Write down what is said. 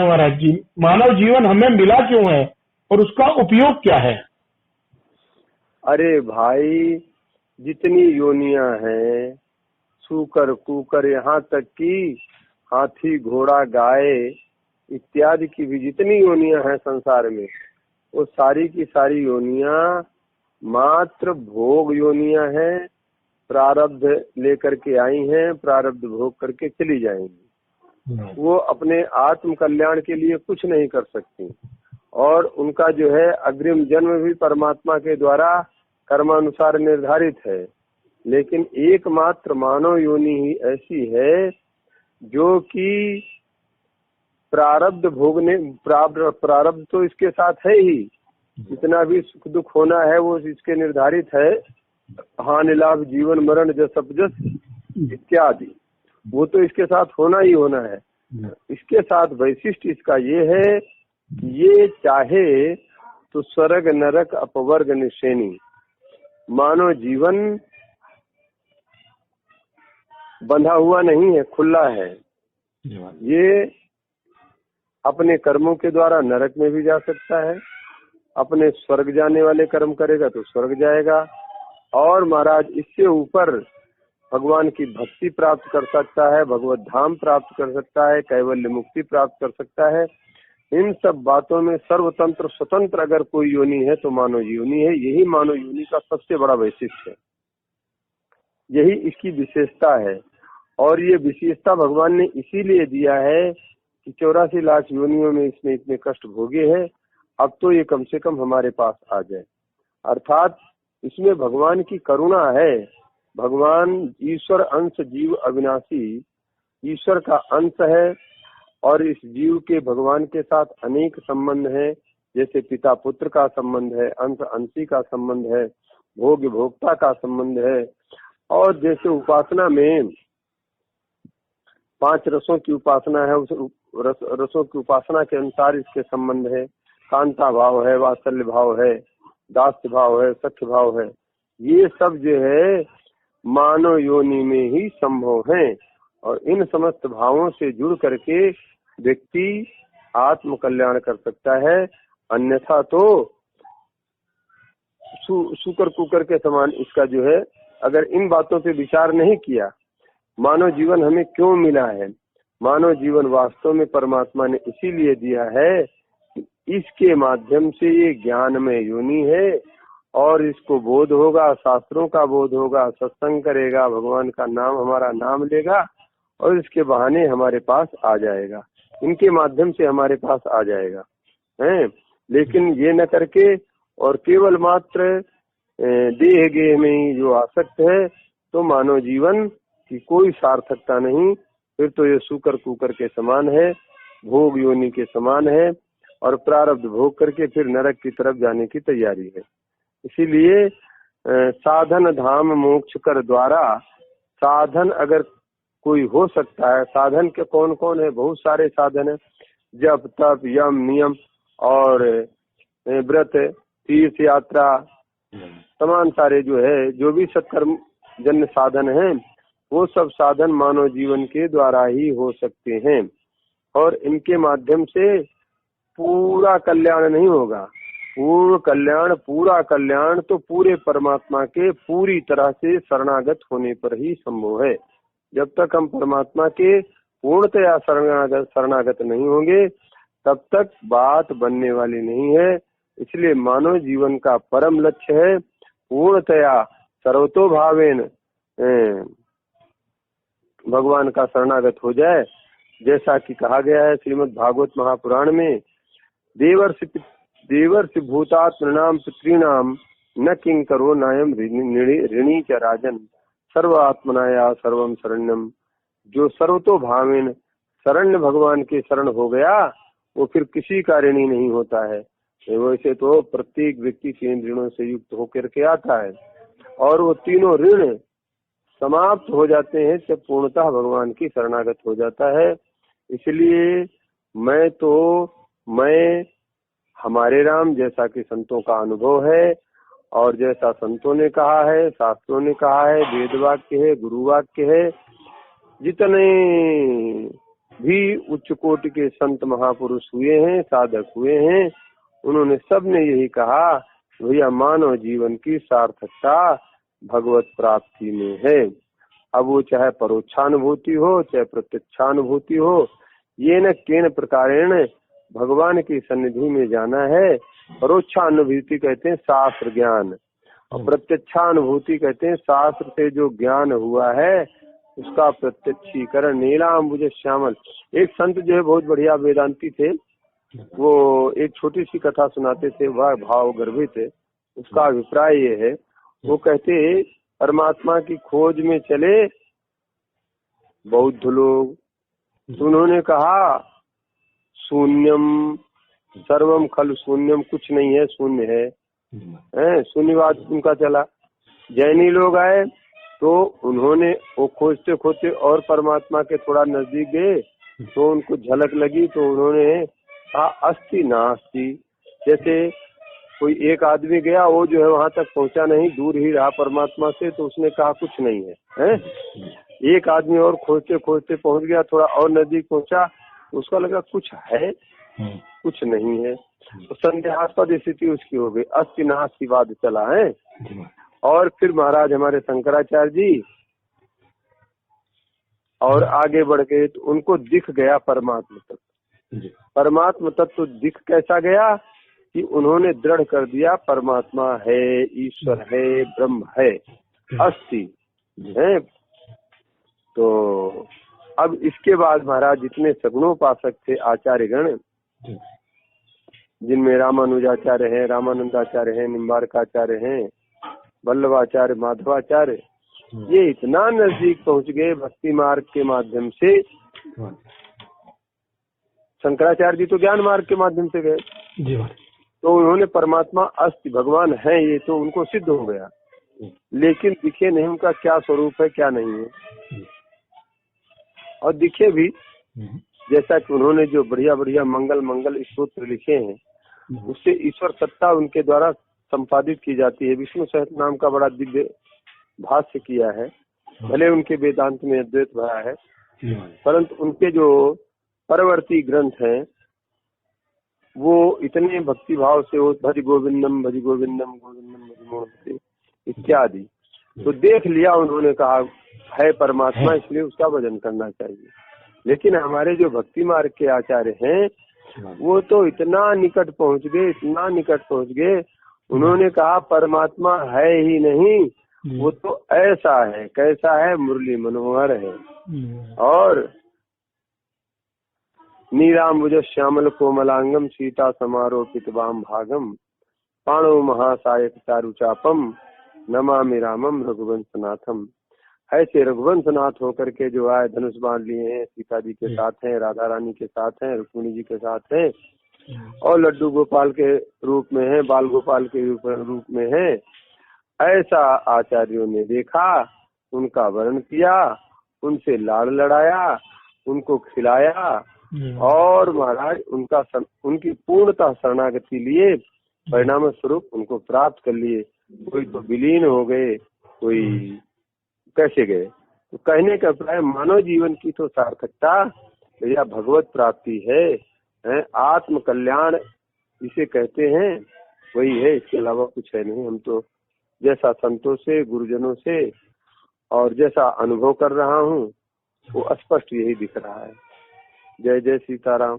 महाराज जी, मानव जीवन हमें मिला क्यों है और उसका उपयोग क्या है? अरे भाई, जितनी योनियां हैं, सूकर कुकर, यहाँ तक कि हाथी घोड़ा गाय इत्यादि की भी जितनी योनियां हैं संसार में, वो सारी की सारी योनियां मात्र भोग योनियां हैं। प्रारब्ध लेकर के आई हैं, प्रारब्ध भोग करके चली जाएंगी। वो अपने आत्म कल्याण के लिए कुछ नहीं कर सकती, और उनका जो है अग्रिम जन्म भी परमात्मा के द्वारा कर्मानुसार निर्धारित है। लेकिन एकमात्र मानव योनि ही ऐसी है जो कि प्रारब्ध भोगने, प्रारब्ध तो इसके साथ है ही, जितना भी सुख दुख होना है वो इसके निर्धारित है। हानि लाभ जीवन मरण जस अपजस इत्यादि, वो तो इसके साथ होना ही होना है। इसके साथ वैशिष्ट इसका ये है कि ये चाहे तो स्वर्ग नरक अपवर्ग निश्रेणी, मानव जीवन बंधा हुआ नहीं है, खुला है। ये अपने कर्मों के द्वारा नरक में भी जा सकता है, अपने स्वर्ग जाने वाले कर्म करेगा तो स्वर्ग जाएगा, और महाराज इससे ऊपर भगवान की भक्ति प्राप्त कर सकता है, भगवत धाम प्राप्त कर सकता है, कैवल्य मुक्ति प्राप्त कर सकता है। इन सब बातों में सर्वतंत्र स्वतंत्र अगर कोई योनि है तो मानव योनि है। यही मानव योनि का सबसे बड़ा वैशिष्ट्य है, यही इसकी विशेषता है। और ये विशेषता भगवान ने इसीलिए दिया है कि 84 लाख योनियों में इसने इतने कष्ट भोगे हैं, अब तो ये कम से कम हमारे पास आ जाए। अर्थात इसमें भगवान की करुणा है। भगवान ईश्वर अंश जीव अविनाशी, ईश्वर का अंश है, और इस जीव के भगवान के साथ अनेक संबंध हैं, जैसे पिता पुत्र का संबंध है, अंश अंशी का संबंध है, भोग भोक्ता का संबंध है, और जैसे उपासना में 5 रसों की उपासना है, उस रसों की उपासना के अनुसार इसके संबंध है। कांता भाव है, वात्सल्य भाव है, दास्य भाव है, सख्य भाव है। ये सब जो है मानव योनि में ही संभव है, और इन समस्त भावों से जुड़ करके व्यक्ति आत्म कल्याण कर सकता है। अन्यथा तो शुकर कुकर के समान इसका जो है, अगर इन बातों पे विचार नहीं किया, मानव जीवन हमें क्यों मिला है, मानव जीवन वास्तव में परमात्मा ने इसीलिए दिया है कि इसके माध्यम से ये ज्ञानमय योनि है, और इसको बोध होगा, शास्त्रों का बोध होगा, सत्संग करेगा, भगवान का नाम हमारा नाम लेगा, और इसके बहाने हमारे पास आ जाएगा, इनके माध्यम से हमारे पास आ जाएगा है। लेकिन ये न करके और केवल मात्र देह गेह में ही जो आसक्त है, तो मानव जीवन की कोई सार्थकता नहीं। फिर तो ये सूकर कुकर के समान है, भोग योनि के समान है, और प्रारब्ध भोग करके फिर नरक की तरफ जाने की तैयारी है। इसीलिए साधन धाम मोक्ष कर द्वारा, साधन अगर कोई हो सकता है, साधन के कौन कौन है, बहुत सारे साधन है, जप तप यम नियम और व्रत तीर्थ यात्रा, तमाम सारे जो है, जो भी सत्कर्म जन्य साधन हैं, वो सब साधन मानव जीवन के द्वारा ही हो सकते हैं, और इनके माध्यम से पूरा कल्याण नहीं होगा। पूरा कल्याण तो पूरे परमात्मा के पूरी तरह से शरणागत होने पर ही संभव है। जब तक हम परमात्मा के पूर्णतया शरणागत नहीं होंगे, तब तक बात बनने वाली नहीं है। इसलिए मानव जीवन का परम लक्ष्य है पूर्णतया सर्वतोभावेन भगवान का शरणागत हो जाए। जैसा कि कहा गया है श्रीमद् भागवत महापुराण में, देवर्षि भूतात्मनाम पितॄणाम न किंकरो नायम ऋणी च राजन सर्वात्मनाया सर्वम शरण्यम। जो सर्वतो भावेन शरण्य भगवान के शरण हो गया, वो फिर किसी का ऋणी नहीं होता है। वैसे तो प्रत्येक व्यक्ति 3 ऋणों से युक्त होकर के आता है, और वो तीनों ऋण समाप्त हो जाते हैं जब पूर्णतः भगवान की शरणागत हो जाता है। इसलिए मैं हमारे राम जैसा कि संतों का अनुभव है, और जैसा संतों ने कहा है, शास्त्रों ने कहा है, वेद वाक्य है, गुरु वाक्य है, जितने भी उच्च कोटि के संत महापुरुष हुए हैं, साधक हुए हैं, उन्होंने सब ने यही कहा भैया मानव जीवन की सार्थकता भगवत प्राप्ति में है। अब वो चाहे परोक्षानुभूति हो चाहे प्रत्यक्षानुभूति हो, ये न केन प्रकारेण भगवान की सन्निधि में जाना है। परोक्षानुभूति कहते हैं शास्त्र ज्ञान, और प्रत्यक्षानुभूति कहते हैं शास्त्र से जो ज्ञान हुआ है उसका प्रत्यक्षीकरण। नीलांबुज श्यामल, एक संत जो है बहुत बढ़िया वेदांती थे, वो एक छोटी सी कथा सुनाते थे, वह भाव गर्भित है। उसका अभिप्राय ये है, वो कहते परमात्मा की खोज में चले बौद्ध लोग, तो उन्होंने कहा शून्यम सर्वम खल शून्यम, कुछ नहीं है, शून्य है, शून्यवाद उनका चला। जैनी लोग आए तो उन्होंने वो खोजते खोजते और परमात्मा के थोड़ा नजदीक गए तो उनको झलक लगी, तो उन्होंने कहा अस्ति नास्ति। जैसे कोई एक आदमी गया, वो जो है वहां तक पहुंचा नहीं, दूर ही रहा परमात्मा से, तो उसने कहा कुछ नहीं है, हैं? एक आदमी और खोजते खोजते पहुंच गया, थोड़ा और नजदीक पहुंचा, उसका लगा कुछ है, कुछ नहीं है, तो संदेहास्पद स्थिति उसकी हो गई, अस्ति नास्ति वाद चला है। और फिर महाराज हमारे शंकराचार्य जी और आगे बढ़ गए, तो उनको दिख गया परमात्मा तत्व। परमात्मा तत्व दिख कैसा गया कि उन्होंने दृढ़ कर दिया परमात्मा है, ईश्वर है, ब्रह्म है, अस्ति है। तो अब इसके बाद महाराज जितने सगुणोपासक थे आचार्यगण, जिनमें रामानुजाचार्य हैं, रामानंदाचार्य हैं, निम्बारकाचार्य हैं, वल्लभाचार्य, माधवाचार्य, ये इतना नजदीक पहुंच गए भक्ति मार्ग के माध्यम से। शंकराचार्य जी तो ज्ञान मार्ग के माध्यम से गए, तो उन्होंने परमात्मा अस्ति भगवान है ये तो उनको सिद्ध हो गया, लेकिन दिखे नहीं उनका क्या स्वरूप है क्या नहीं है। और दिखे भी, जैसा कि उन्होंने जो बढ़िया बढ़िया मंगल स्तोत्र लिखे हैं, उससे ईश्वर सत्ता उनके द्वारा संपादित की जाती है। विष्णु सहस्त्र नाम का बड़ा दिव्य भाष्य किया है, भले उनके वेदांत में अद्वैत भरा है, परंतु उनके जो परवर्ती ग्रंथ हैं वो इतने भक्ति भाव से हो, भज गोविंदम गोविंदम भज मोहते इत्यादि, तो देख लिया उन्होंने, कहा है परमात्मा, इसलिए उसका भजन करना चाहिए। लेकिन हमारे जो भक्ति मार्ग के आचार्य हैं वो तो इतना निकट पहुंच गए, इतना निकट पहुंच गए, उन्होंने कहा परमात्मा है ही नहीं, वो तो ऐसा है, कैसा है, मुरली मनोहर है। और नीलांबुज श्यामल कोमलांगम सीता समारोपित वाम भागम पाणो महासायक चारुचापम नमामि रामम रघुवंशनाथम। ऐसे रघुवंशनाथ होकर के जो आए, धनुष बांध लिए हैं, सीता जी के साथ हैं, राधा रानी के साथ हैं, रुक्मिणी जी के साथ हैं, और लड्डू गोपाल के रूप में है, बाल गोपाल के रूप में है। ऐसा आचार्यों ने देखा, उनका वर्णन किया, उनसे लाड़ लड़ाया, उनको खिलाया, और महाराज उनकी पूर्णतः शरणागति लिए, परिणाम स्वरूप उनको प्राप्त कर लिए। कोई तो विलीन हो गए, कोई कैसे गए। तो कहने का अभिप्राय, मानव जीवन की तो सार्थकता भैया भगवत प्राप्ति है, आत्म कल्याण जिसे कहते हैं वही है, इसके अलावा कुछ है नहीं। हम तो जैसा संतों से, गुरुजनों से और जैसा अनुभव कर रहा हूँ वो स्पष्ट यही दिख रहा है। जय जय सीताराम।